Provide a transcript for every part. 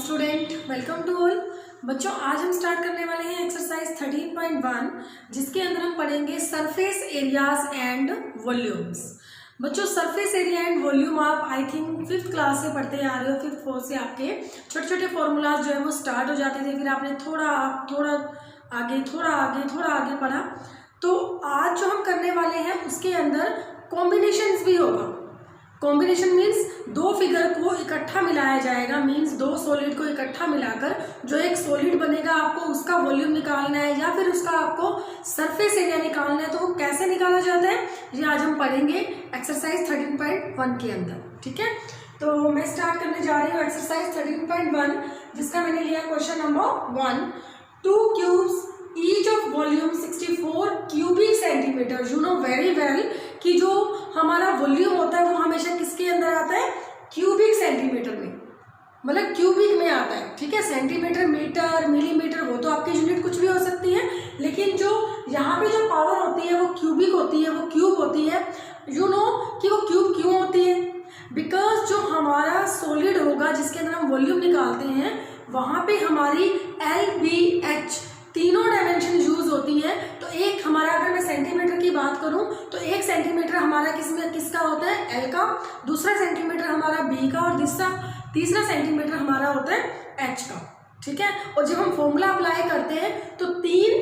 Morning student, welcome to all. बच्चों, आज हम स्टार्ट करने वाले हैं एक्सरसाइज 13.1 जिसके अंदर हम पढ़ेंगे सरफेस एरियाज एंड वॉल्यूम्स। बच्चों, सरफेस एरिया एंड वॉल्यूम आप आई थिंक 5th क्लास से पढ़ते आ रहे हो। 5th 4th से आपके छोटे छोटे फॉर्मूलाज जो है वो स्टार्ट हो जाते थे, फिर आपने थोड़ा आगे पढ़ा। तो आज जो हम करने वाले हैं उसके अंदर कॉम्बिनेशंस भी होगा। कॉम्बिनेशन मीन्स दो फिगर को इकट्ठा मिलाया जाएगा, मीन्स दो सॉलिड को इकट्ठा मिलाकर जो एक सॉलिड बनेगा आपको उसका वॉल्यूम निकालना है या फिर उसका आपको सरफेस एरिया निकालना है। तो वो कैसे निकाला जाता है ये आज हम पढ़ेंगे एक्सरसाइज 13.1 के अंदर। ठीक है, तो मैं स्टार्ट करने जा रही हूँ एक्सरसाइज 13.1 जिसका मैंने लिया question number 1। 2 cubes each of volume 64 cubic centimetre. You know very well कि जो हमारा वॉल्यूम होता है वो हमेशा किसके अंदर आता है? क्यूबिक सेंटीमीटर में, मतलब क्यूबिक में आता है। ठीक है, सेंटीमीटर, मीटर, मिलीमीटर वो तो आपकी यूनिट कुछ भी हो सकती है, लेकिन जो यहाँ पे जो पावर होती है वो क्यूबिक होती है, वो क्यूब होती है। यू नो कि वो क्यूब क्यों होती है? बिकॉज जो हमारा सॉलिड होगा जिसके अंदर हम वॉल्यूम निकालते हैं वहाँ पे हमारी LBH तीनों डायमेंशन यूज होती है। तो एक हमारा, अगर मैं सेंटीमीटर की बात करूं तो एक सेंटीमीटर हमारा किसका होता है? L का, दूसरा सेंटीमीटर हमारा B का और तीसरा सेंटीमीटर हमारा होता है H का। ठीक है, और जब हम फॉर्मूला अप्लाई करते हैं तो 3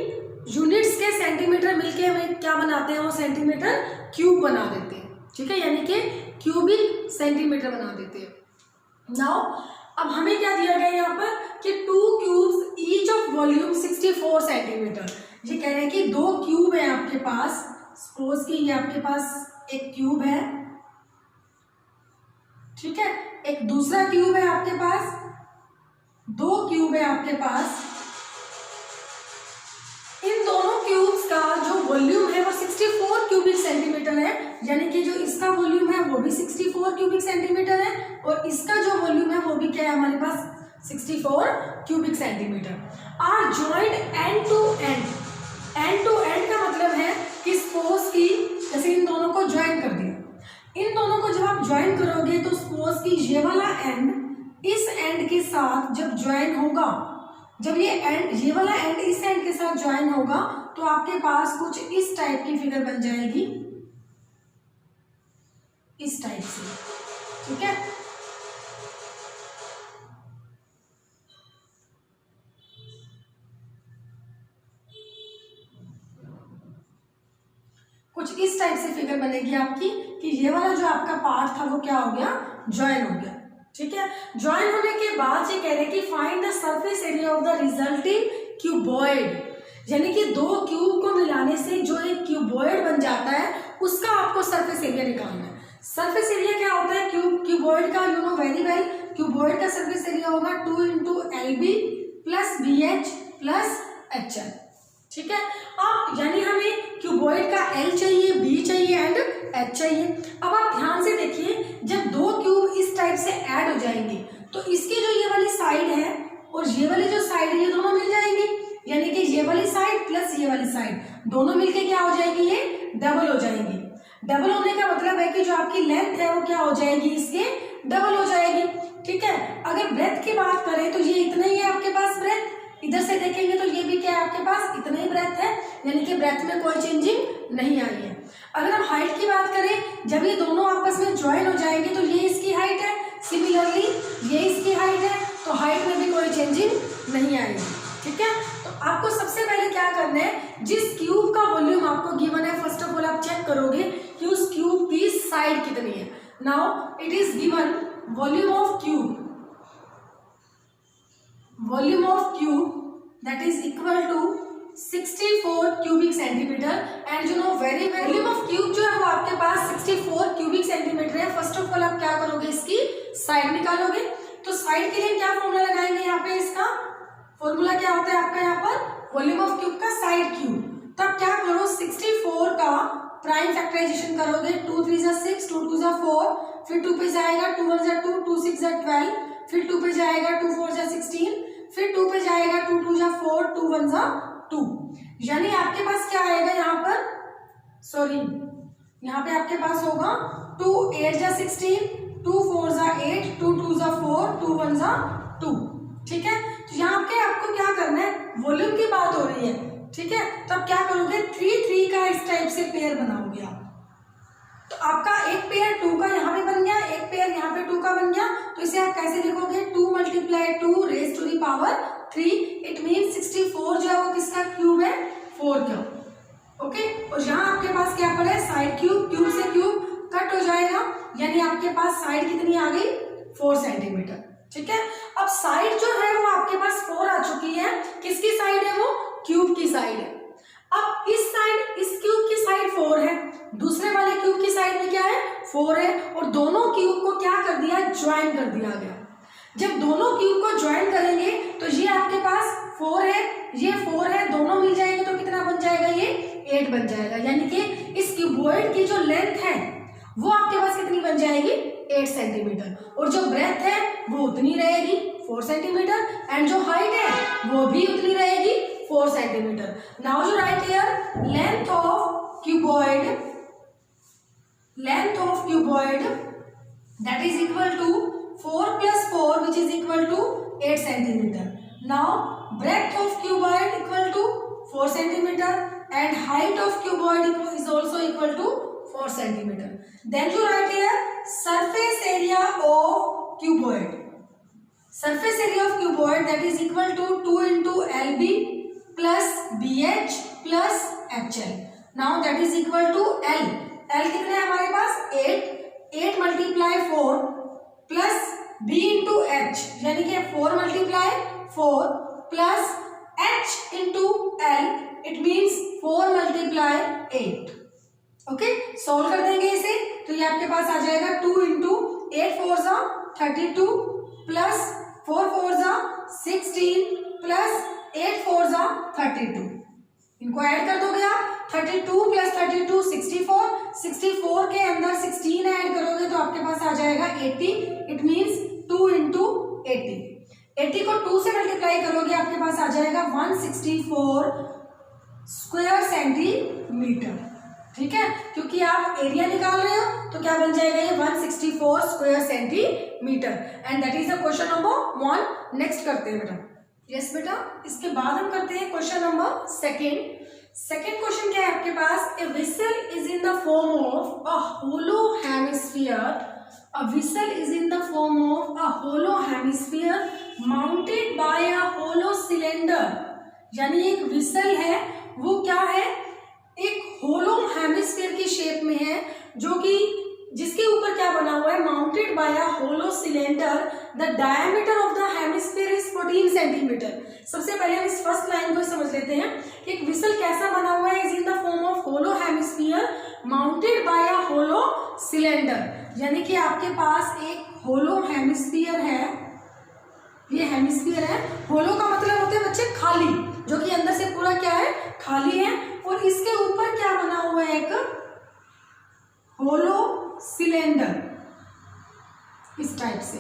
यूनिट्स के सेंटीमीटर मिलके हमें क्या बनाते हैं? वो सेंटीमीटर क्यूब बना देते हैं। ठीक है, यानी कि क्यूबिक सेंटीमीटर बना देते हैं। नाउ अब हमें क्या दिया गया यहाँ पर कि 2 cubes each of volume 64 centimetre. ये कह रहे हैं कि 2 क्यूब है आपके पास। सपोज कि ये आपके पास एक क्यूब है, ठीक है, एक दूसरा क्यूब है आपके पास, 2 क्यूब है आपके पास। इन दोनों क्यूब्स का जो वॉल्यूम है वो 64 क्यूबिक सेंटीमीटर है, यानी कि जो इसका वॉल्यूम है वो भी 64 क्यूबिक सेंटीमीटर है और इसका जो वॉल्यूम है वो भी क्या है हमारे पास? 64 cubic centimetre. Are joined end to end. End to end का मतलब है कि सपोज की जैसे इन दोनों को ज्वाइन कर दिया, इन दोनों को जब आप ज्वाइन करोगे तो सपोज की ये वाला एंड इस एंड के साथ जब ज्वाइन होगा, जब ये वाला एंड इस एंड के साथ ज्वाइन होगा तो आपके पास कुछ इस टाइप की फिगर बन जाएगी, इस टाइप से। ठीक है, कुछ इस टाइप से फिगर बनेगी आपकी कि ये वाला जो आपका पार्ट था वो क्या हो गया? ज्वाइन हो गया। ठीक है, ज्वाइन होने के बाद ये कह रहे हैं कि find the surface area of the resulting cuboid, यानी कि 2 क्यूब को मिलाने से जो एक क्यूबॉइड बन जाता है उसका आपको सरफेस एरिया निकालना है। सरफेस एरिया क्या होता है क्यूबॉइड का? You know very well, cuboid का सरफेस एरिया होगा 2 × LB + BH + HL। ठीक है, अब यानी हमें क्यूबॉइड का L चाहिए, B चाहिए एंड H चाहिए। अब आप ध्यान से देखिए, जब 2 क्यूब इस टाइप से ऐड हो जाएंगे तो इसकी जो ये वाली साइड है और ये वाली जो साइड है ये दोनों मिल जाएंगी, यानी कि ये वाली साइड प्लस ये वाली साइड दोनों मिलके क्या हो जाएगी? ये डबल हो जाएगी। डबल होने का मतलब है कि जो आपकी लेंथ है वो क्या हो जाएगी? इसके डबल हो जाएगी। ठीक है, अगर ब्रेथ की बात करें तो ये इतना ही है आपके पास ब्रेथ, इधर से देखेंगे तो ये भी क्या है आपके पास? इतना ही ब्रेथ है, यानी कि ब्रेथ में कोई चेंजिंग नहीं आई है। अगर हम हाइट की बात करें, जब ये दोनों आपस में ज्वाइन हो जाएंगे तो ये इसकी हाइट है, सिमिलरली ये इसकी हाइट है, तो हाइट में भी कोई चेंजिंग नहीं आएगी। ठीक है, तो आपको सबसे पहले क्या करना है, जिस क्यूब का वॉल्यूम आपको गिवन है फर्स्ट ऑफ ऑल आप चेक करोगे कि उस क्यूब की साइड कितनी है। Now it is given volume of cube, volume of cube that is equal to 64 cubic centimetre and you know very well volume of cube जो है वो आपके पास 64 क्यूबिक सेंटीमीटर है। फर्स्ट ऑफ ऑल आप क्या करोगे? इसकी साइड निकालोगे। तो साइड के लिए क्या फॉर्मूला लगाएंगे? यहाँ पे इसका फॉर्मूला क्या होता है आपका? यहाँ पर वॉल्यूम ऑफ क्यूब का साइड क्यूब। तो आप क्या करो, 64 का प्राइम फैक्टराइजेशन करोगे, 2 × 3 = 6, 2 × 2 = 4, फिर 2 पे जाएगा, 2 × 1 = 2, 2 × 6 = 12, फिर 2 पे जाएगा, 2 × 4 = 16, फिर 2 पे जाएगा, 2 × 2 = 4, 2 × 1 = 2। यानी आपके पास क्या आएगा यहाँ पर? सॉरी, यहाँ पे आपके पास होगा 2 × 8 = 16, 2 × 4 = 8, 2 × 2 = 4, 2 × 1 = 2। ठीक है। तो यहाँ पे आपको क्या करना है, वॉल्यूम की बात हो रही है, ठीक है। तो आप क्या करोगे, 3 3 का इस टाइप से पेयर बनाओगे आप। तो आपका एक पेयर 2 का यहाँ पे बन गया, एक पेयर यहाँ पे 2 का बन गया। तो इसे आप कैसे लिखोगे, 2 × 2 raise to the power 3। It mean 64 जो है वो किसका क्यूब है, 4 का। ओके। और यहाँ आपके पास क्या पड़ा है, साइड क्यूब, क्यूब से क्यूब कट हो जाएगा, यानी आपके पास साइड कितनी आ गई, 4 सेंटीमीटर। ठीक है। अब साइड जो है वो आपके पास 4 आ चुकी है, किसकी साइड है, वो क्यूब की साइड है। अब इस साइड, इस क्यूब की साइड 4 है, दूसरे वाले क्यूब की साइड में क्या है, 4 है, और दोनों क्यूब को क्या कर दिया, ज्वाइन कर दिया गया। जब दोनों क्यूब को ज्वाइन करेंगे तो ये आपके पास 4 है, ये 4 है, दोनों मिल जाएंगे तो कितना बन जाएगा, ये 8 बन जाएगा। यानी कि इस क्यूबॉइड की जो लेंथ है वो आपके पास कितनी बन जाएगी, 8 सेंटीमीटर, और जो ब्रेथ है वो उतनी रहेगी 4 सेंटीमीटर, एंड जो हाइट है वो भी उतनी रहेगी 4 सेंटीमीटर। नाउ जो right here length of cuboid that is equal to 4 + 4 which is equal to 8 centimeter. Now breadth of cuboid equal to 4 centimeter and height of cuboid is also equal to 4 centimeter. Then you write here surface area of cuboid. Surface area of cuboid that is equal to 2 × LB plus BH plus HL. Now that is equal to L. L कितने है हमारे पास, 8 × 4 plus B × H, यानी कि 4 × 4 plus H × L, it means 4 × 8। Okay, solve कर देंगे इसे तो ये आपके पास आ जाएगा 2 × 8 4 = 32 प्लस 4 4 = 16 प्लस 8 4 = 32। इनको ऐड कर दोगे आप, 32 + 32 64, 64 के अंदर 16 ऐड करोगे तो आपके पास आ जाएगा 80। It means 2 × 80। 80 को 2 से मल्टीप्लाई करोगे आपके पास आ जाएगा 164 स्क्वायर सेंटीमीटर। ठीक है, क्योंकि आप एरिया निकाल रहे हो तो क्या बन जाएगा ये 164 square centimetre. And that is the question number 1। Next करते हैं बेटा। यस बेटा, इसके बाद हम करते हैं क्वेश्चन नंबर सेकेंड क्वेश्चन क्या है आपके पास, a whistle is in the form of a hollow hemisphere. A whistle is in the form of a hollow hemisphere mounted by a hollow cylinder. यानी एक विसल है, वो क्या है, एक होलो हेमिस्फीयर की शेप में है, जो कि जिसके ऊपर क्या बना हुआ है, mounted by a hollow cylinder. The diameter of the hemisphere is 14 centimetre. सबसे पहले हम इस फर्स्ट लाइन को समझ लेते हैं कि एक विसल कैसा बना हुआ है, is in the form of hollow hemisphere mounted by a hollow cylinder. यानी कि आपके पास एक होलो हेमिस्फीयर है, ये हेमिस्फीयर है। होलो का मतलब होता है बच्चे खाली, जो कि अंदर से पूरा क्या है, खाली है, और इसके ऊपर क्या बना हुआ है, एक होलो सिलेंडर इस टाइप से।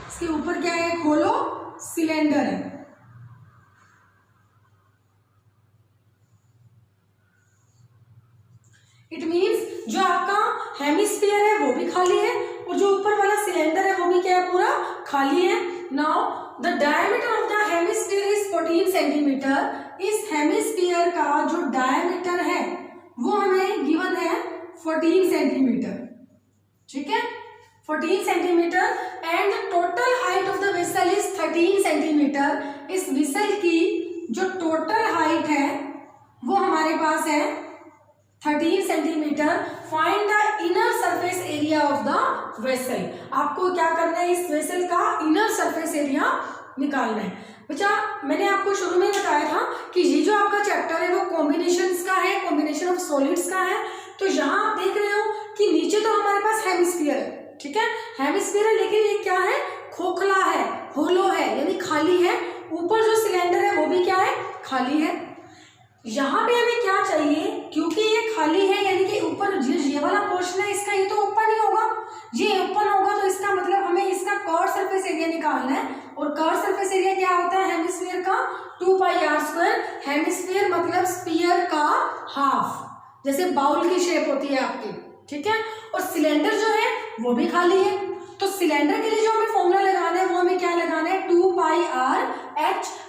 इसके ऊपर क्या है, एक होलो सिलेंडर है। इट मींस जो आपका हेमिस्फीयर है वो भी खाली है, और जो ऊपर वाला सिलेंडर है वो भी क्या है, पूरा खाली है। Now the diameter of the hemisphere is 14 centimetre. इस हेमिस्फीयर का जो डायमीटर है वो हमें गिवन है 14 सेंटीमीटर। ठीक है, 14 centimetre, and total height of the vessel is 13 centimetre. इस वेसल की जो टोटल हाइट है वो हमारे पास है 13 centimetre. Find the inner surface area of the vessel. आपको क्या करना है, इस वेसल का इनर सरफेस एरिया निकालना है। बच्चा, मैंने आपको शुरू में बताया था कि ये जो आपका चैप्टर है वो कॉम्बिनेशंस का है, कॉम्बिनेशन ऑफ सॉलिड्स का है। तो यहाँ आप देख रहे हो कि नीचे तो हमारे पास हेमिस्फीयर है, ठीक है, हेमिस्फीयर है, लेकिन ये क्या है, खोखला है, होलो है, यानी खाली है। ऊपर जो सिलेंडर है वो भी क्या है, खाली है। यहाँ पे हमें क्या चाहिए, क्योंकि ये खाली है, यानी कि ऊपर ये वाला पोर्शन है इसका, ये तो ओपन ही होगा। ये ओपन होगा तो इसका मतलब हमें इसका कर्व सरफेस एरिया निकालना है, और कर्व सरफेस एरिया क्या होता है हेमिस्फीयर का, 2πr²। हेमिस्फीयर मतलब स्फीयर का हाफ, जैसे बाउल की शेप होती है आपकी, ठीक है। और सिलेंडर जो है वो भी खाली है, तो सिलेंडर के लिए जो हमें फॉर्मूला लगाना है वो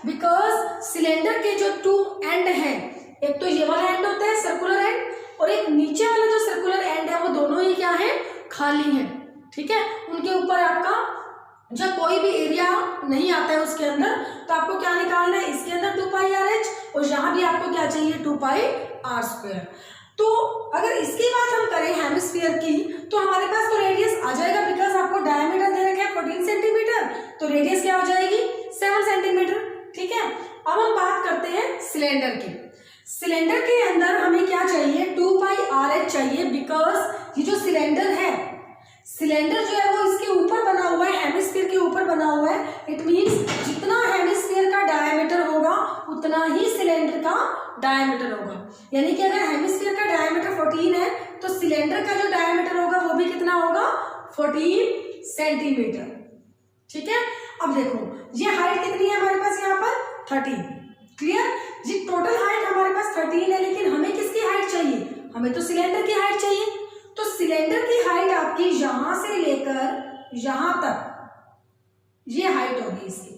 बिकॉज सिलेंडर के जो टू एंड है, एक तो ये वाला एंड होता है सर्कुलर एंड, और एक नीचे वाला जो सर्कुलर एंड है वो दोनों ही क्या है, खाली है। ठीक है, उनके ऊपर आपका जब कोई भी एरिया नहीं आता है उसके अंदर, तो आपको क्या निकालना है, इसके अंदर 2πr/h और यहाँ भी आपको क्या चाहिए, 2πr²। तो अगर इसकी बात हम करें हेमिस्फीयर की, तो हमारे पास तो रेडियस आ जाएगा, बिकॉज आपको डायमीटर दे रखा है 14 सेंटीमीटर, तो रेडियस क्या हो जाएगी, 7 सेंटीमीटर। ठीक है, अब हम बात करते हैं सिलेंडर की। सिलेंडर के अंदर हमें क्या चाहिए, 2πr/h चाहिए, बिकॉज ये जो सिलेंडर है, सिलेंडर जो है वो इसके ऊपर बना हुआ है, हेमिस्फीयर के ऊपर बना हुआ है। इट मींस जितना हेमिस्फीयर का डायमीटर होगा उतना ही सिलेंडर का डायमीटर होगा। यानी कि अगर हेमिस्फीयर का डायमीटर 14 है तो सिलेंडर का जो डायमीटर होगा वो भी कितना होगा, 14 सेंटीमीटर। ठीक है, अब देखो ये हाइट कितनी है हमारे पास यहाँ पर, 13। क्लियर, जी टोटल हाइट हमारे पास 13 है, लेकिन हमें किसकी हाइट चाहिए, हमें तो सिलेंडर की हाइट चाहिए। तो सिलेंडर की हाइट आपकी यहां से लेकर यहां तक ये हाइट होगी इसकी।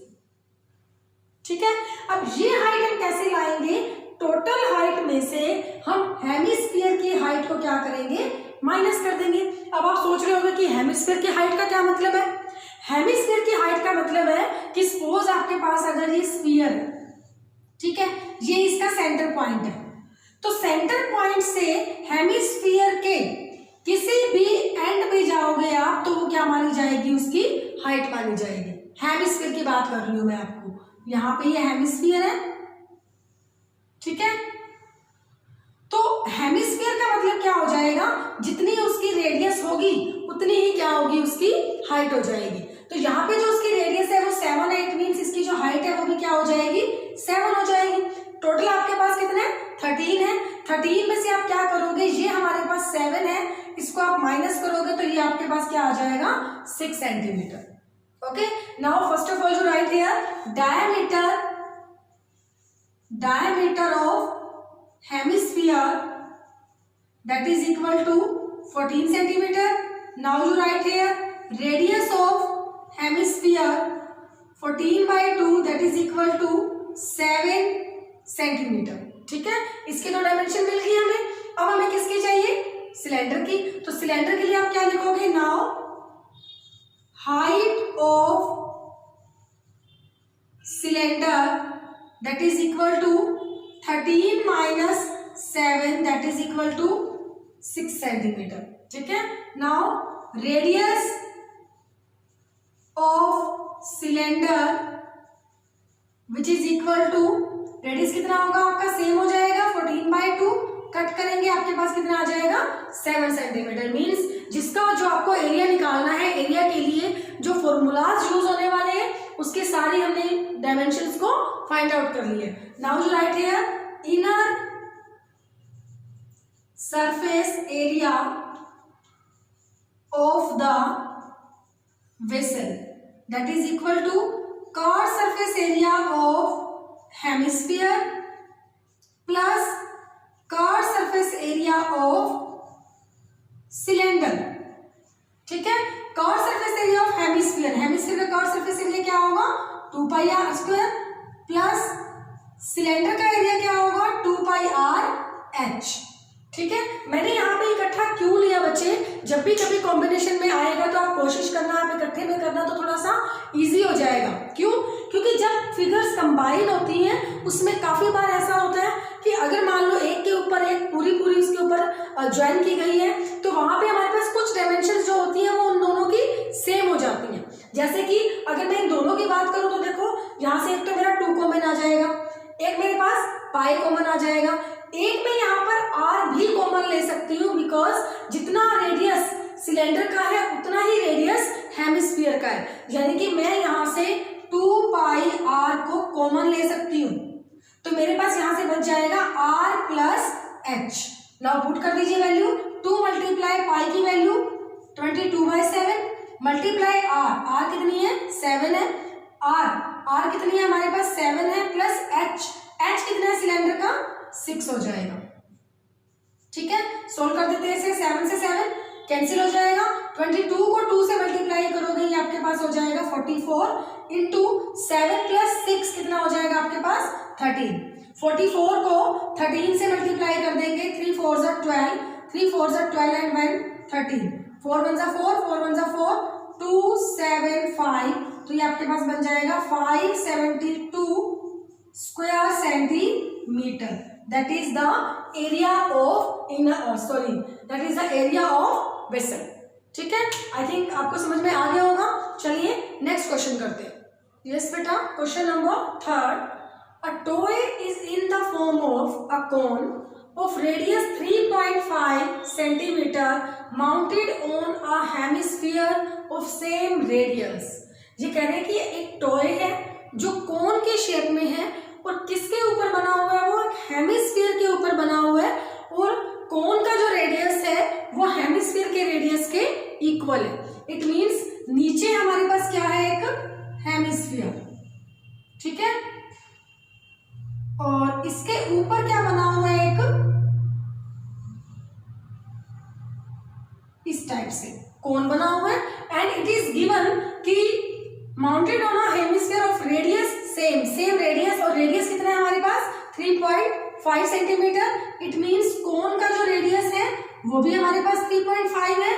ठीक है, अब ये हाइट हम कैसे लाएंगे, टोटल हाइट में से हम हेमिस्फीयर की हाइट को क्या करेंगे, माइनस कर देंगे। अब आप सोच रहे होंगे कि हेमिस्फीयर की हाइट का क्या मतलब है। हेमिस्फीयर की हाइट का मतलब है कि सपोज आपके पास अगर ये स्फीयर है, ठीक है, ये इसका सेंटर पॉइंट है, तो सेंटर पॉइंट से हेमिस्फीयर के किसी भी एंड पे जाओगे आप, तो वो क्या मानी जाएगी, उसकी हाइट मानी जाएगी। हेमिस्फीयर की बात कर रही हूं मैं आपको, यहां पे ये हेमिस्फीयर है। ठीक है, तो हेमिस्फीयर का मतलब क्या हो जाएगा, जितनी उसकी रेडियस होगी उतनी ही क्या होगी, उसकी हाइट हो जाएगी। तो यहाँ पे जो उसकी रेडियस है वो 7 है, इट मींस इसकी जो हाइट है वो भी क्या हो जाएगी, 7 हो जाएगी। टोटल आपके पास कितने, 13 है। 13 में से आप क्या करोगे, ये हमारे पास 7 है, इसको आप माइनस करोगे तो ये आपके पास क्या आ जाएगा, 6 centimetre. Okay, now first of all you write here diameter of hemisphere that is equal to 14 centimeter. Now you write here radius of hemisphere 14/2 that is equal to 7 centimeter. ठीक है, इसके दो डायमेंशन मिल गई हमें। अब हमें किसकी चाहिए, सिलेंडर की। तो सिलेंडर के लिए आप क्या लिखोगे, now height of cylinder that is equal to 13 minus 7 that is equal to 6 centimetre. ठीक है, now radius of cylinder which is equal to, radius कितना होगा आपका, सेम हो जाएगा 14/2, कट करेंगे आपके पास कितना आ जाएगा, 7 सेंटीमीटर। मीन्स जिसका जो आपको एरिया निकालना है, एरिया के लिए जो फॉर्मूलाज यूज होने वाले हैं उसके सारे हमने डायमेंशंस को फाइंड आउट कर लिए। Now you write here inner surface area of the vessel that is equal to chord surface area of hemisphere plus chord surface area of cylinder। ठीक है, chord surface area of hemisphere, hemisphere का chord surface area क्या होगा, 2πr² plus cylinder का area क्या होगा, 2πr/h। ठीक है, मैंने यहाँ पे इकट्ठा क्यों लिया बच्चे, जब भी कभी कॉम्बिनेशन में आएगा तो आप कोशिश करना आप इकट्ठे में करना, तो थोड़ा सा इजी हो जाएगा। क्यों, क्योंकि जब फिगर्स कंबाइन होती हैं उसमें काफी बार ऐसा होता है कि अगर मान लो एक के ऊपर एक पूरी उसके ऊपर ज्वाइन की गई है, तो वहां पे हमारे पास कुछ डायमेंशन जो होती है वो उन दोनों की सेम हो जाती है। जैसे कि अगर मैं इन दोनों की बात करूं तो देखो यहाँ से एक तो मेरा 2 कॉमन आ जाएगा, एक मेरे पास पाई कॉमन आ जाएगा, एक मैं यहाँ पर r भी कॉमन ले सकती हूँ, बिकॉज जितना रेडियस सिलेंडर का है उतना ही रेडियस हेमिस्फीयर का है। यानी कि मैं यहाँ से 2πr को कॉमन ले सकती हूँ, तो मेरे पास यहाँ से बच जाएगा r plus h। Now put कर दीजिए वैल्यू, 2 मल्टीप्लाई पाई की वैल्यू 22/7 मल्टीप्लाई r कितनी है, 7 है, r कितनी है हमारे पास, 7 है, प्लस h कितना है सिलेंडर का, 6 हो जाएगा। ठीक है, सोल्व कर देते हैं इसे, 7 से 7 कैंसिल हो जाएगा। 22 को 2 से मल्टीप्लाई करोगे ये आपके पास हो जाएगा 44 इंटू 7 प्लस 6 कितना हो जाएगा आपके पास 13। 44 को 13 से मल्टीप्लाई कर देंगे, 3 4 ज़ा 12, 3 4 ज़ा 12 एंड 1 13, 4 1 ज़ा 4, 4 1 ज़ा 4, 2 7 5, तो ये आपके पास बन जाएगा 572 square centimetre. That is the area of that is the area of vessel. ठीक है, आई थिंक आपको समझ में आ गया होगा। चलिए नेक्स्ट क्वेश्चन करते हैं। यस बेटा, question number 3, a toy is in the form of a cone of radius 3.5 centimeter mounted on a hemisphere of same radius। ये कह रहे हैं कि एक टॉय है जो कोन के शेप में है और किसके ऊपर बना हुआ है, वो एक हेमिस्फीयर के ऊपर बना हुआ है और कोन का जो रेडियस है वो हेमिस्फीयर के रेडियस के इक्वल है। इट मींस नीचे हमारे पास क्या है, एक हेमिस्फीयर, ठीक है, और इसके ऊपर क्या बना हुआ है, एक इस टाइप से कोन बना हुआ है। एंड इट इज गिवन कि mounted on a hemisphere of radius same radius, और रेडियस कितना है हमारे पास 3.5 सेंटीमीटर। इट मींस कोन का जो रेडियस है वो भी हमारे पास 3.5 है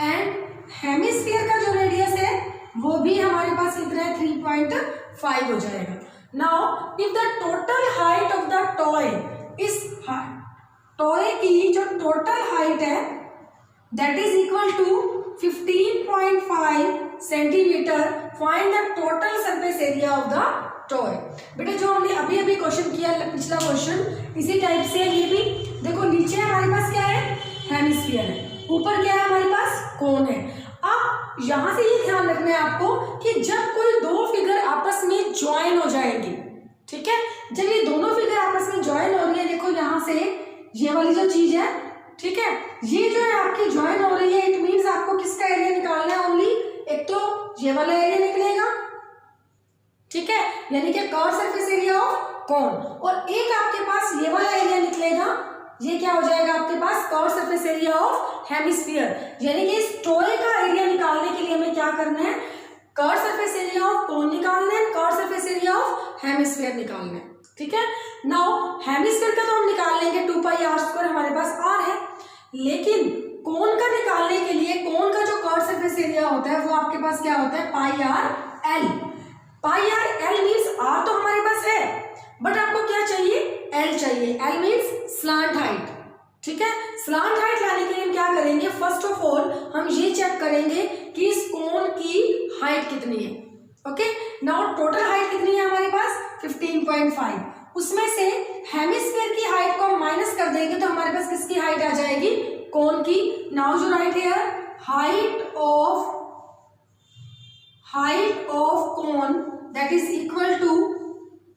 एंड हेमिस्फीयर का जो रेडियस है वो भी हमारे पास कितना है 3.5 हो जाएगा। Now if the total height of the toy is, toy की जो टोटल हाइट है that is equal to 15.5 centimetre, find the total surface area of the toy. बेटा जो हमने अभी अभी क्वेश्चन किया, पिछला क्वेश्चन इसी टाइप से ये भी देखो, नीचे हमारे पास क्या है, हेमिस्फीयर है, ऊपर क्या है हमारे पास, कोन है। अब यहां से ये ध्यान रखना है आपको कि जब कोई दो फिगर आपस में ज्वाइन हो जाएंगी, ठीक है, जब ये दोनों फिगर आपस में ज्वाइन हो रही है, देखो यहां से ये वाली जो चीज है, ठीक है, ये जो है आपकी ज्वाइन हो रही है, इट मींस आपको किसका एरिया निकालना है, ओनली एक तो ये वाला एरिया निकलेगा, ठीक है, यानी कि कर्व सरफेस एरिया ऑफ कोन, और एक आपके पास ये वाला एरिया निकलेगा, ये क्या हो जाएगा आपके पास curve surface area of hemisphere. यानी कि इस टॉय का एरिया निकालने के लिए हमें क्या करना है, कर्व सरफेस एरिया ऑफ कोन निकालना है, curve surface area of hemisphere निकालना है, ठीक है। नाउ हेमिस्फीयर का तो हम निकाल लेंगे 2πr² हमारे पास r है, लेकिन कोन का निकालने के लिए कोन का जो कर्व सरफेस एरिया होता है वो आपके पास क्या होता है, πrl। πrl मींस r तो हमारे पास है, बट आपको क्या चाहिए, l चाहिए। l मींस स्लांट हाइट, ठीक है। स्लांट हाइट लाने के लिए हम क्या करेंगे, फर्स्ट ऑफ ऑल हम ये चेक करेंगे कि इस कोन की हाइट कितनी है। ओके, नाउ टोटल हाइट कितनी है हमारे पास 15.5, उसमें से हेमिस्फीयर की हाइट को हम माइनस कर देंगे तो हमारे पास किसकी हाइट आ जाएगी, कोन की। नाउ जो right here, height of cone that is equal to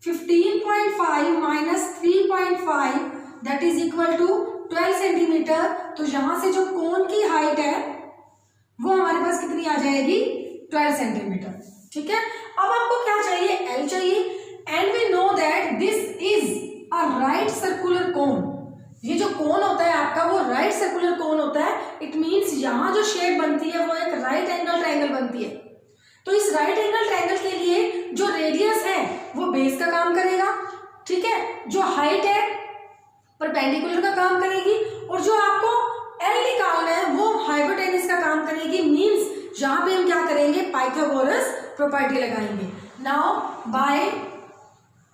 15.5 minus 3.5 that is equal to 12 centimetre. तो यहां से जो कोन की हाइट है वो हमारे पास कितनी आ जाएगी, 12 सेंटीमीटर, ठीक है। अब आपको क्या चाहिए, L चाहिए, and we know that this is a right circular cone. ये जो कोन होता है आपका वो राइट सर्कुलर कोन होता है। इट मींस यहां जो शेप बनती है वो एक राइट एंगल ट्रायंगल बनती है। तो इस राइट एंगल ट्रायंगल के लिए जो रेडियस है वो बेस का काम करेगा, ठीक है, जो हाइट है परपेंडिकुलर का काम करेगी, और जो आपको L निकालना है वो हाइपोटेनस का काम करेगी। मींस यहां पे हम क्या करेंगे, पाइथागोरस प्रॉपर्टी लगाएंगे। नाउ बाय,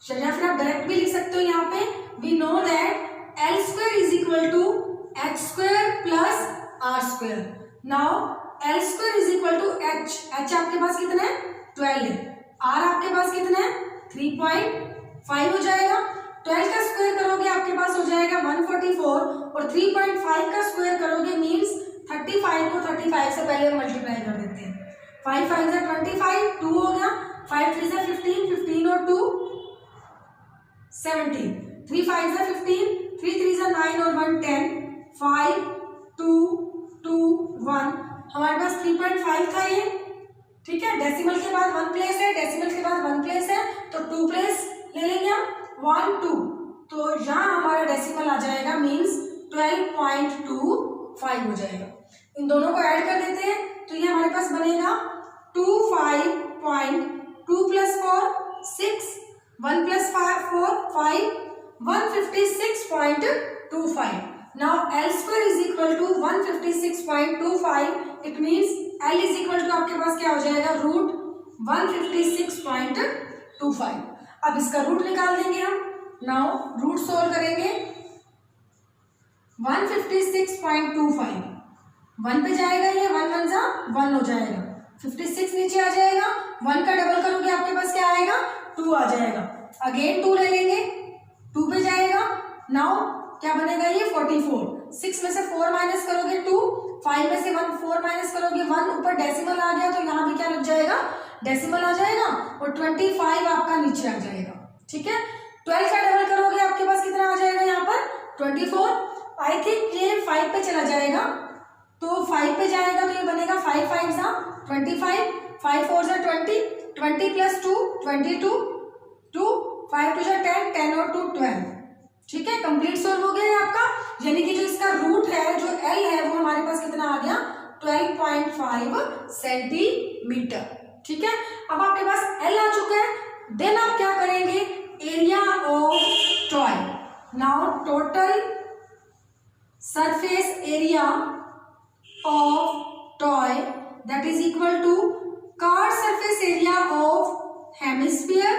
या फिर आप डायरेक्ट भी लिख सकते हो, यहाँ पे we know that L² is equal to h² plus r²। Now L² is equal to h आपके पास कितना है 12 है, r आपके पास कितना है 3.5 हो जाएगा। 12 का स्क्वायर करोगे आपके पास हो जाएगा 144, और 3.5 का स्क्वायर करोगे मींस 35 को 35 से पहले हम मल्टीप्लाई कर देते हैं। 5 5 से 25, 2 हो गया, 5 3 से 15, 15 और 2 17, 3 5 से 15, 3 3 से 9 और 1 10, 5 2 2 1, हमारे पास 3.5 था ये, ठीक है। डेसिमल के बाद 1 प्लेस है, डेसिमल के बाद 1 प्लेस है, तो 2 प्लेस ले लेंगे हम, 1 2, तो यहाँ हमारा डेसिमल आ जाएगा मींस 12.2 5 हो जाएगा। इन दोनों को ऐड कर देते हैं तो ये हमारे पास बनेगा 25.2 + 4 6, 1 + 4 5, 156.25. Now L square is equal to 156.25. It means L is equal to आपके पास क्या हो जाएगा √156.25। अब इसका रूट निकाल देंगे हम। नाउ रूट सोल्व करेंगे। 156.25 1 पे जाएगा, ये 1 1 जा 1 हो जाएगा, 56 नीचे आ जाएगा, 1 का डबल करोगे आपके पास क्या आएगा 2 आ जाएगा। अगेन 2 ले लेंगे, 2 पे जाएगा। नाउ क्या बनेगा ये 44। 6 में से 4 माइनस करोगे 2, 5 में से 1 4 माइनस करोगे 1, ऊपर डेसिमल आ गया तो यहाँ भी क्या लग जाएगा डेसिमल आ जाएगा और 25 आपका नीचे आ जाएगा। ठीक है, 12 का डबल करोगे आपके पास कितना आ जाएगा यहाँ पर 24। आई थिंक ये 5 पे चला जाएगा तो 5 पे जाएगा तो ये बनेगा 5 5 जा 25, 5 4 जा 20, 20 + 2 22, 2 5 2 जा 10, 10 और 2 12। ठीक है, कंप्लीट सोल्व हो गया है आपका। यानी कि जो इसका रूट है जो L है वो हमारे पास कितना आ गया 12.5 सेंटीमीटर। ठीक है, अब आपके पास L आ चुका है। देन आप क्या करेंगे area of toy. Now total surface area of toy that is equal to curved surface area of hemisphere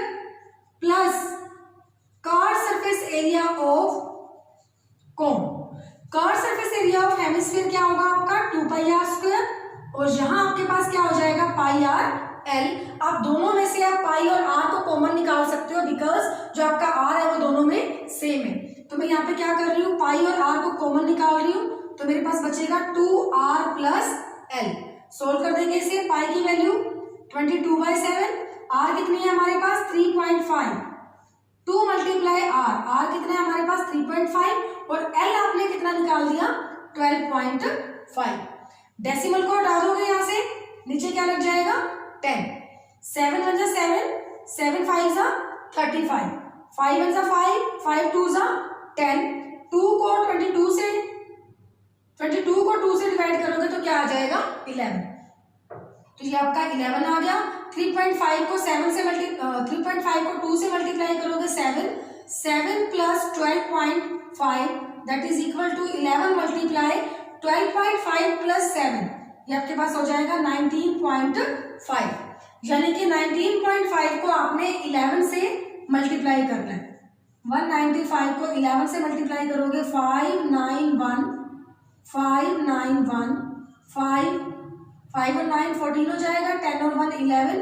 plus curved surface area of cone. Curved surface area of hemisphere क्या होगा आपका 2πr² और यहां आपके पास क्या हो जाएगा πr/l। आप दोनों में से आप पाई और r को कॉमन निकाल सकते हो बिकॉज जो आपका r है वो दोनों में सेम है। तो मैं यहाँ पे क्या कर रही हूँ पाई और r को कॉमन निकाल रही हूँ तो मेरे पास बचेगा 2r + l। सोल्व कर देंगे इसे। पाई की वैल्यू 22/7, r कितनी है हमारे पास 3.5, 2 × r, r कितना है हमारे पास 3.5 और l आपने कितना निकाल दिया 12.5। डेसिमल को हटा दोगे यहाँ से, नीचे क्या लग जाएगा 10, 7 1 जा 7, 7 5 जा 35, 5 1 जा 5, 5 2 जा 10, 2 को 22 से 2 से डिवाइड करोगे तो क्या आ जाएगा 11। तो ये आपका 11 आ गया। 3.5 को 3.5 को 2 से मल्टीप्लाई करोगे 7 + 12.5 that is equal to 11 multiply 12.5 + 7 ये आपके पास हो जाएगा 19.5। यानी कि 19.5 को आपने 11 से मल्टीप्लाई करना है। 195 को 11 से मल्टीप्लाई करोगे 591 5 और 9 14 हो जाएगा, 10 और 1 11,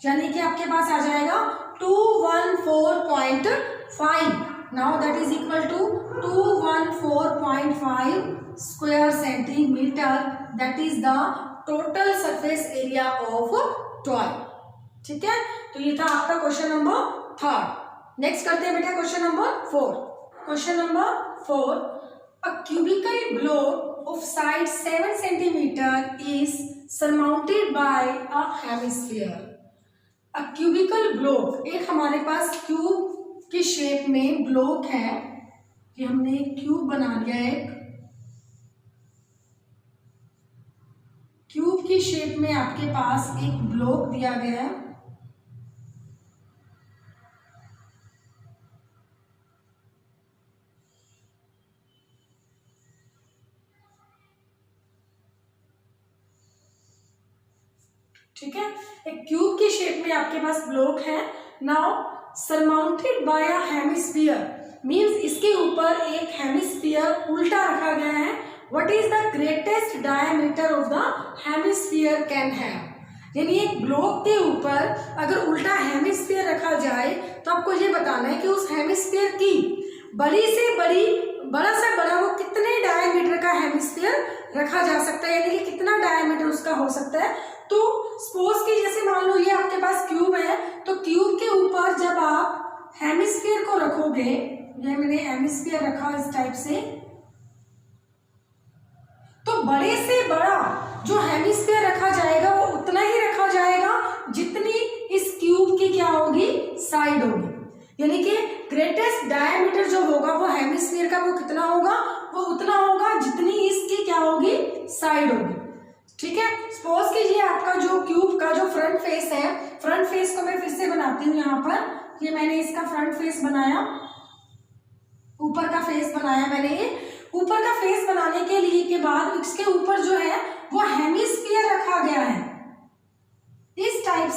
यानी कि आपके पास आ जाएगा 214.5। Now that is equal to 214.5 square centimetre that is the total surface area of toy. ठीक है, तो ये था आपका क्वेश्चन नंबर 3। नेक्स्ट करते हैं बेटा question number 4। Question number 4, a cubical globe of side 7 centimeter is surmounted by a hemisphere। A cubical globe एक हमारे पास क्यूब की शेप में ग्लोब है। ये हमने एक क्यूब बना लिया है, क्यूब की शेप में आपके पास एक ग्लोब दिया गया है। ठीक है, एक क्यूब की शेप में आपके पास ग्लोब है। नाउ सरमाउंटेड बाय अ हेमिस्फीयर मींस इसके ऊपर एक हेमिस्फीयर उल्टा रखा गया है। What is the greatest diameter of the hemisphere can have. यानी एक ग्लोब के ऊपर अगर उल्टा हेमिस्फीयर रखा जाए तो आपको ये बताना है कि उस हेमिस्फीयर की बड़ी से बड़ी बड़ा से बड़ा वो कितने डायमीटर का हेमिस्फीयर रखा जा सकता है, यानी कि कितना डायमीटर उसका हो सकता है। तो सपोज कि जैसे मान लो ये आपके पास क्यूब है तो क्यूब के ऊपर जब आप हेमिस्फीयर को रखोगे, ये मैंने हेमिस्फीयर रखा इस टाइप से, तो बड़े से बड़ा जो हेमिस्फीयर रखा जाएगा वो उतना ही रखा जाएगा जितनी इस क्यूब की क्या होगी साइड होगी। यानी कि ग्रेटेस्ट डायमीटर जो होगा वो हेमिस्फीयर का वो कितना होगा वो उतना होगा जितनी इसकी क्या होगी, साइड होगी। ठीक है, सपोज कीजिए आपका जो क्यूब का जो फ्रंट फेस है, फ्रंट फेस को मैं फिर से बनाती हूँ। यहाँ पर ये मैंने इसका फ्रंट फेस बनाया, ऊपर का फेस बनाया मैंने। ये ऊपर का फेस बनाने के लिए के बाद इसके ऊपर जो है वो हेमिस्फीयर रखा गया है इस टाइप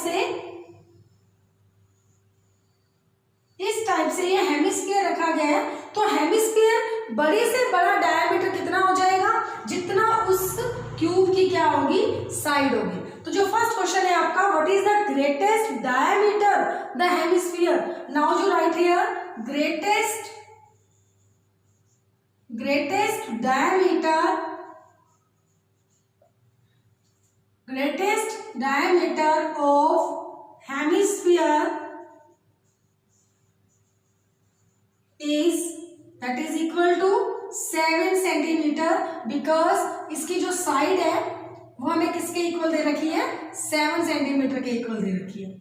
से ये हेमिस्फीयर रखा गया है। तो हेमिस्फीयर बड़े से बड़ा डायमीटर कितना हो जाएगा, जितना उस क्यूब की क्या होगी, साइड होगी। तो जो फर्स्ट क्वेश्चन है आपका, what is the greatest diameter the hemisphere. Now you write here greatest diameter of hemisphere that is equal to 7 centimetre, because इसकी जो साइड है वो हमें किसके इक्वल दे रखी है, 7 सेंटीमीटर के इक्वल दे रखी है।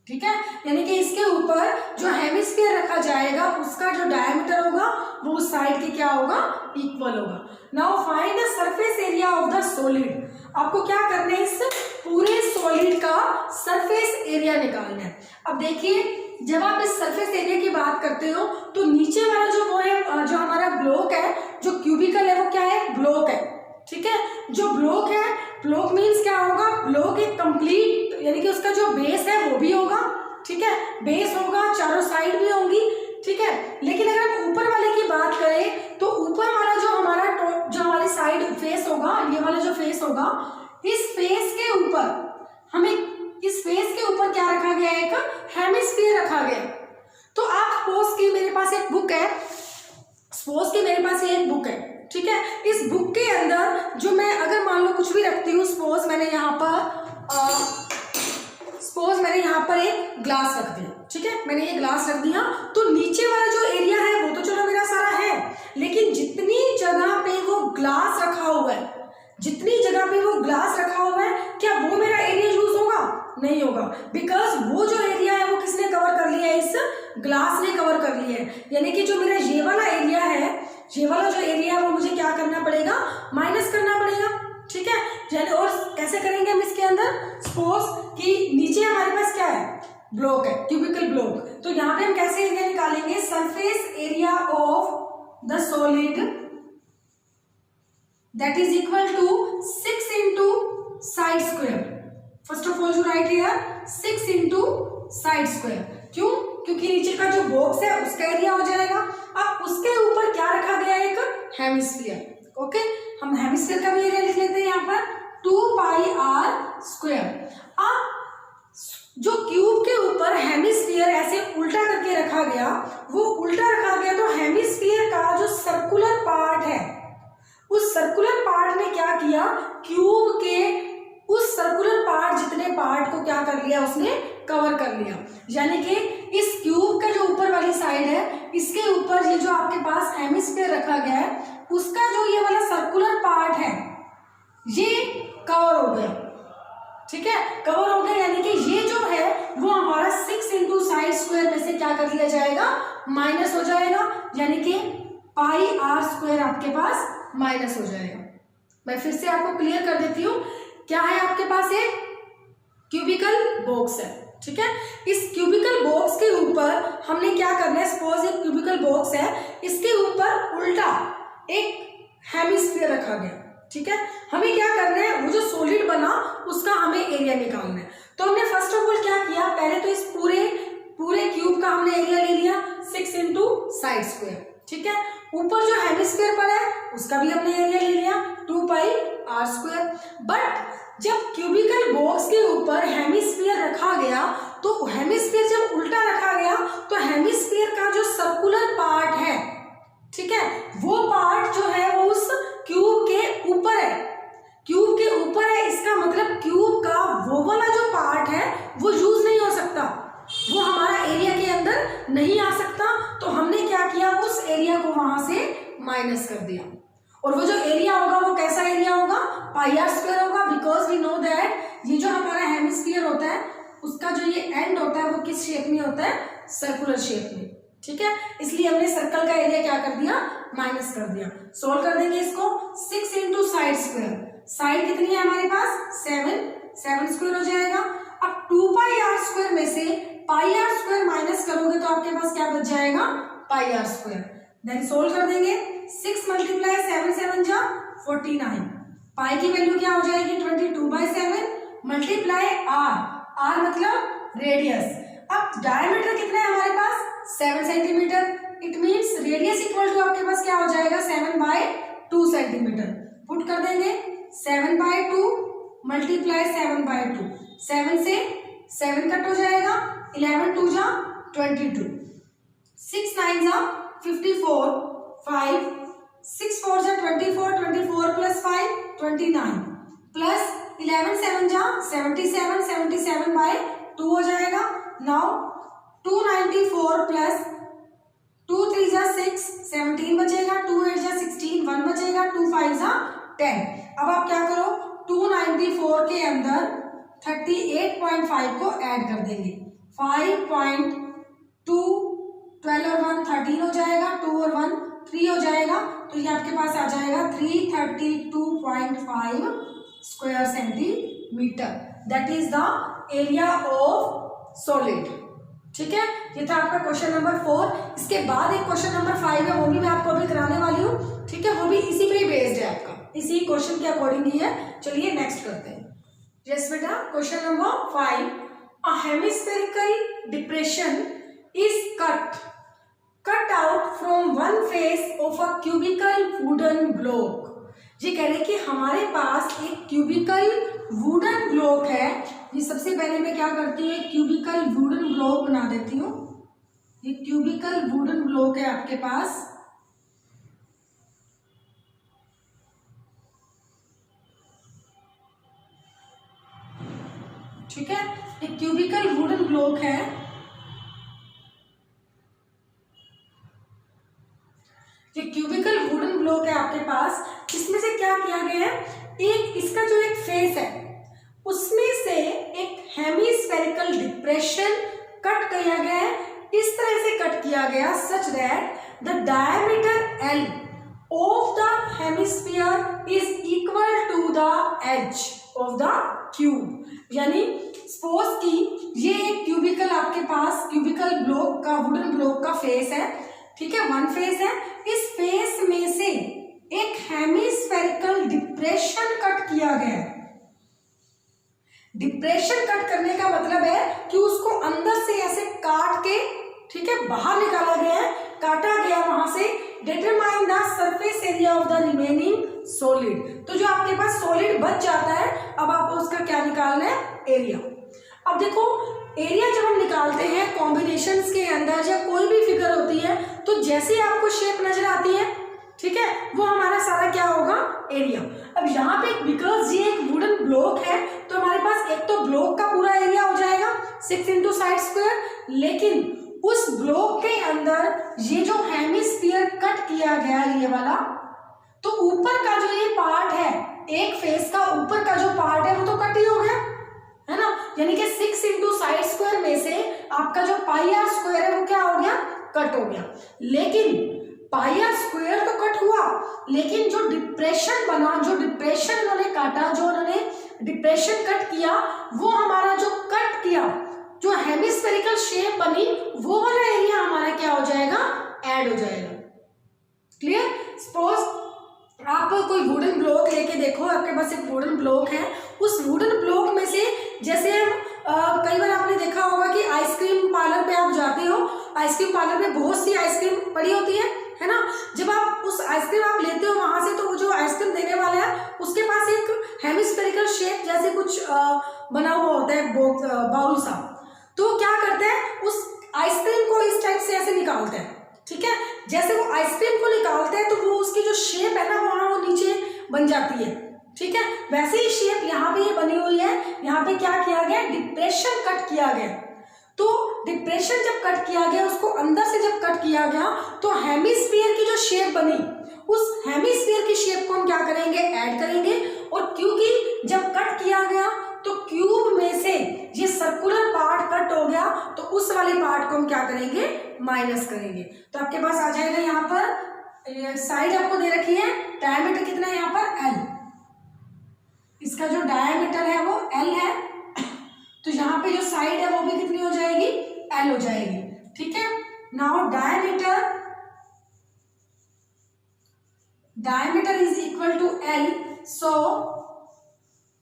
ठीक है, यानी कि इसके ऊपर जो हेमिस्फीयर रखा जाएगा उसका जो डायमीटर होगा वो उस साइड के क्या होगा, इक्वल होगा। Now find the surface area of the solid. आपको क्या करना है, इस पूरे सॉलिड का सरफेस एरिया निकालना है। अब देखिए, जब आप इस सरफेस एरिया की बात करते हो तो नीचे वाला जो वो है, जो हमारा ब्लॉक है, जो क्यूबिकल है, वो क्या है, ब्लॉक है। ठीक है, जो ब्लॉक है, ब्लॉक मीन्स क्या होगा, ब्लॉक एक कंप्लीट, यानी कि उसका जो बेस है वो भी होगा। ठीक है, बेस होगा, चारों साइड भी होंगी। ठीक है, लेकिन अगर हम ऊपर वाले की बात करें तो ऊपर वाला जो हमारा जो हमारी साइड फेस होगा, ये वाला जो फेस होगा, इस फेस के ऊपर हमें, इस फेस के ऊपर क्या रखा गया है, एक हेमिस्फीयर रखा गया। तो आप सपोज की मेरे पास एक बुक है, ठीक है, इस बुक के अंदर जो मैं अगर मान लो कुछ भी रखती हूँ, सपोज मैंने यहाँ पर एक ग्लास रख दिया। ठीक है, मैंने ये ग्लास रख दिया, तो नीचे वाला जो एरिया है वो तो चलो मेरा सारा है, लेकिन जितनी जगह पे वो ग्लास रखा हुआ है, क्या वो मेरा एरिया यूज होगा, नहीं होगा, बिकॉज वो जो एरिया है वो किसने कवर कर लिया है, इस ग्लास ने कवर कर लिया है। यानी कि जो मेरा ये वाला एरिया है, ये वाला जो एरिया है वो मुझे क्या करना पड़ेगा, माइनस करना पड़ेगा। ठीक है, और कैसे करेंगे हम इसके अंदर, सपोज कि नीचे हमारे पास क्या है, ब्लॉक है, क्यूबिकल ब्लॉक। तो यहाँ पे हम कैसे एरिया निकालेंगे, surface area of the solid that is equal to 6 into side square. First of all you write here 6 into side square. क्यों, क्योंकि नीचे का जो बॉक्स है उसका एरिया हो जाएगा। अब उसके ऊपर क्या रखा गया है, एक हेमिस्फीयर। ओके, हम हेमिस्फीयर का भी एरिया लिख लेते हैं यहाँ पर 2πr²। अब जो क्यूब के ऊपर हेमिस्फीयर ऐसे उल्टा करके रखा गया, वो उल्टा रखा गया, तो हेमिस्फीयर का जो सर्कुलर पार्ट है, उस सर्कुलर पार्ट ने क्या किया, क्यूब के उस सर्कुलर पार्ट जितने पार्ट को क्या कर लिया, उसने कवर कर लिया। यानी कि इस क्यूब का जो ऊपर वाली साइड है, इसके ऊपर ये जो आपके पास हेमिस्फीयर रखा गया है, उसका जो ये वाला सर्कुलर पार्ट है ये कवर हो गया। ठीक है, कवर हो गया, यानी कि ये जो है वो हमारा 6 इंटू साइड स्क्वायर में से क्या कर लिया जाएगा, माइनस हो जाएगा, यानी कि πr² आपके पास माइनस हो जाएगा। मैं फिर से आपको क्लियर कर देती हूँ, क्या है आपके पास, एक क्यूबिकल बॉक्स है। ठीक है, इस क्यूबिकल बॉक्स के ऊपर हमने क्या करना है, सपोज एक क्यूबिकल बॉक्स है, इसके ऊपर उल्टा एक हेमिस्फीयर रखा गया। ठीक है, हमें क्या करना है, वो जो सॉलिड बना उसका हमें एरिया निकालना है। तो हमने फर्स्ट ऑफ ऑल क्या किया, पहले तो इस पूरे क्यूब का हमने एरिया ले लिया 6 इंटू साइड स्क्वायर। ठीक है, ऊपर जो हेमिस्फीयर पर है उसका भी हमने एरिया ले लिया 2πr²। बट जब क्यूबिकल बॉक्स के ऊपर हेमिस्फीयर रखा गया, तो हेमिस्फीयर जब उल्टा रखा गया, तो हेमिस्फीयर का जो सर्कुलर पार्ट है, ठीक है, वो पार्ट जो है वो उस क्यूब के ऊपर है, क्यूब के ऊपर है। इसका मतलब क्यूब का वो वाला जो पार्ट है वो यूज नहीं हो सकता, वो हमारा एरिया के अंदर नहीं आ सकता। तो हमने क्या किया, उस एरिया को वहां से माइनस कर दिया, और वो जो एरिया होगा वो कैसा एरिया होगा, πr² होगा, बिकॉज वी नो दैट ये जो हमारा हेमिस्फीयर होता है उसका जो ये एंड होता है वो किस शेप में होता है, सर्कुलर शेप में। ठीक है, इसलिए हमने सर्कल का एरिया क्या कर दिया, माइनस कर दिया। सोल्व कर देंगे इसको, 6 इंटू साइड स्क्वायर, साइड कितनी है हमारे पास 7 स्क्वायर हो जाएगा। अब 2 पाई आर स्क्वायर में से पाई आर स्क्वायर माइनस करोगे तो आपके पास क्या बच जाएगा, पाई आर स्क्वायर। देन सोल्व कर देंगे, 6 मल्टीप्लाई 7 7 जा 49, पाई की वैल्यू क्या हो जाएगी 22/7 मल्टीप्लाई आर, आर मतलब रेडियस। अब डायमीटर कितना है हमारे पास 7 centimetre, it means radius equal to आपके पास क्या हो जाएगा 7/2 सेंटीमीटर। पुट कर देंगे 7/2 मल्टीप्लाई 7/2, 7 से 7 कट हो जाएगा, 11 2 जा 22, 6 9 जा 54, 5 6 4 जा 24, 24 प्लस 5 29 प्लस 11 7 जा 77, 77/2 हो जाएगा। नाउ 294 प्लस 2 3 जा 6, 17 बचेगा, 2 8 जा 16, 1 बचेगा, 2 5 जा 10। अब आप क्या करो, 294 के अंदर 38.5 को ऐड कर देंगे, 5.2 12 और 1 13 हो जाएगा, 2 और 1 3 हो जाएगा, तो ये आपके पास आ जाएगा 332.5 square centimetre. That is the area of solid. ठीक है, ये था आपका क्वेश्चन नंबर 4। इसके बाद एक क्वेश्चन नंबर 5 है, वो भी मैं आपको अभी कराने वाली हूँ। ठीक है, वो भी इसी पे ही बेस्ड है, आपका इसी क्वेश्चन के अकॉर्डिंग ही है। चलिए नेक्स्ट करते हैं। यस बेटा, question number 5, a hemispherical depression is cut out from one face of a cubical wooden block. ये कह रहे हैं कि हमारे पास एक क्यूबिकल वुडन ब्लॉक है। ये सबसे पहले मैं क्या करती हूँ, क्यूबिकल वुडन ब्लॉक बना देती हूँ। ये क्यूबिकल वुडन ब्लॉक है आपके पास। ठीक है, ये क्यूबिकल वुडन ब्लॉक है। ये क्यूबिकल वुडन ब्लॉक है आपके पास। इसमें से क्या किया गया है, एक इसका जो एक फेस है उसमें से एक हेमिस्फेरिकल डिप्रेशन कट किया गया है। इस तरह से कट किया गया such that the diameter L of the hemisphere is equal to the edge of the cube. यानी सपोज कि ये एक क्यूबिकल आपके पास क्यूबिकल ब्लॉक का वुडन ब्लॉक का फेस है। ठीक है, वन फेस है। इस फेस में से एक हेमिस्फेरिकल डिप्रेशन कट किया गया है। डिप्रेशन कट करने का मतलब है कि उसको अंदर से ऐसे काट के, ठीक है, बाहर निकाला गया है, काटा गया वहां से। Determine the surface area of the remaining solid. तो जो आपके पास सॉलिड बच जाता है, अब आपको उसका क्या निकालना है, एरिया। अब देखो, एरिया जब हम निकालते हैं कॉम्बिनेशंस के अंदर या कोई भी फिगर होती है, तो जैसे आपको शेप नजर आती है, ठीक है, वो हमारा सारा क्या होगा, एरिया। अब यहाँ पे बिकॉज ये एक वुडन ब्लॉक है, तो हमारे पास एक तो ब्लॉक का पूरा एरिया हो जाएगा 6 इंटू साइड स्क्वायर, लेकिन उस ब्लॉक के अंदर ये जो हेमिस्फीयर कट किया गया ये वाला, तो ऊपर का जो ये पार्ट है, एक फेस का ऊपर का जो पार्ट है वो तो कट ही हो गया है ना। यानी कि 6 इंटू साइड स्क्वायर में से आपका जो पाई आर स्क्वायर है वो क्या हो गया, कट हो गया। लेकिन पाई आर स्क्वायर तो कट हुआ, लेकिन जो डिप्रेशन बना, जो डिप्रेशन उन्होंने काटा, जो उन्होंने डिप्रेशन कट किया, वो हमारा जो कट किया, जो हेमिस्फेरिकल शेप बनी, वो वाला एरिया हमारा क्या हो जाएगा, ऐड हो जाएगा। क्लियर। सपोज आप कोई वुडन ब्लॉक लेके देखो, आपके पास एक वुडन ब्लॉक है, उस वुडन ब्लॉक में से जैसे कई बार आपने देखा होगा कि आइसक्रीम पार्लर पे आप जाते हो, आइसक्रीम पार्लर में बहुत सी आइसक्रीम पड़ी होती है ना। जब आप उस आइसक्रीम आप लेते हो वहां से, तो वो जो आइसक्रीम देने वाला है उसके पास एक हेमिस्फेरिकल शेप जैसे कुछ बना हुआ होता है बाउल सा। तो क्या करते हैं, उस आइसक्रीम को इस टाइप से ऐसे निकालते हैं। ठीक है, जैसे वो आइसक्रीम को निकालते हैं तो वो उसकी जो शेप है ना वहां वो नीचे बन जाती है। ठीक है, वैसे ही शेप यहाँ पे ये बनी हुई है। यहाँ पे क्या किया गया, डिप्रेशन कट किया गया। तो डिप्रेशन जब कट किया गया, उसको अंदर से जब कट किया गया, तो हेमिस्फीयर की जो शेप बनी, उस हेमिस्फीयर की शेप को हम क्या करेंगे, ऐड करेंगे। और क्योंकि जब कट किया गया तो क्यूब में से ये सर्कुलर पार्ट कट हो गया, तो उस वाले पार्ट को हम क्या करेंगे, माइनस करेंगे तो आपके पास आ जाएगा यहाँ पर साइड आपको दे रखी है, डायमीटर कितना है यहाँ पर L, इसका जो डायमीटर है वो L है, तो यहाँ पे जो साइड है वो भी कितनी हो जाएगी, L हो जाएगी। ठीक है, now diameter is equal to L, so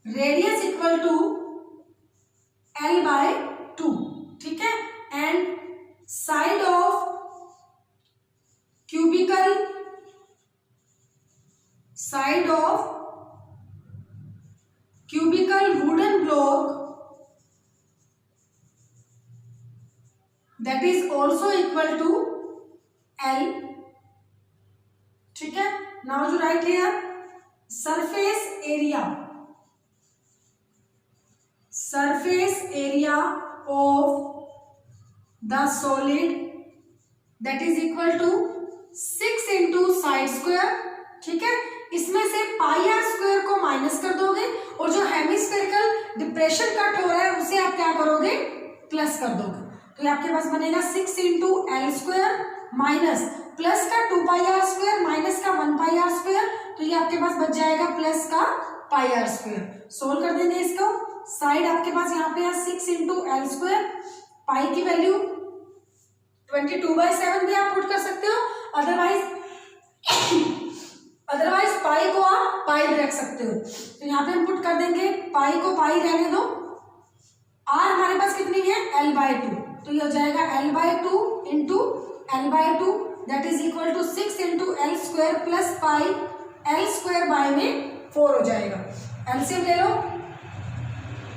radius equal to L/2। ठीक है, and side of cubical wooden block that is also equal to L। ठीक है, now you write here surface area of the solid that is equal to 6 into side square। ठीक है, इसमें से पाई are square को minus कर दोगे और जो हेमिस्फेरिकल डिप्रेशन कट हो रहा है उसे आप क्या करोगे, प्लस कर दोगे, तो ये आपके पास बनेगा 6 into L square minus plus का 2 पाई आर स्क्वायर माइनस का 1 पाई आर स्क्वायर, तो ये आपके पास बच जाएगा प्लस का पाई आर स्क्वायर। सोल्व कर देंगे इसको, साइड आपके पास यहाँ पे है 6 इंटू एल स्क्वायर, पाई की वैल्यू 22/7 भी आप पुट कर सकते हो, अदरवाइज पाई को आप पाई भी रख सकते हो। तो यहाँ पे हम पुट कर देंगे, पाई को पाई रहने दो, आर हमारे पास कितनी है L/2, तो ये हो जाएगा L/2 into L/2 that is equal to 6 into L square plus pi L square by में 4 हो जाएगा। एलसीएम ले लो,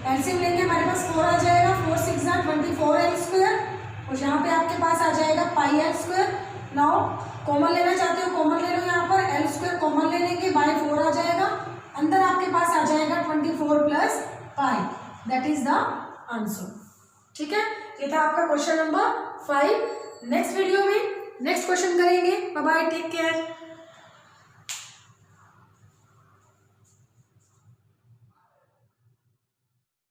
एलसीएम लेंगे हमारे पास 4 आ जाएगा, 4 6 24 एल स्क्वायर और यहाँ पे आपके पास आ जाएगा पाई एल स्क्वायर। नाउ कॉमन लेना चाहते हो कॉमन ले लो, यहाँ पर एल स्क्वायर कॉमन ले लेंगे, बाय 4 आ जाएगा, अंदर आपके पास आ जाएगा 24 plus pi, that is the answer. ठीक है, ये था आपका क्वेश्चन नंबर 5। नेक्स्ट वीडियो में नेक्स्ट क्वेश्चन करेंगे। Bye bye, take care.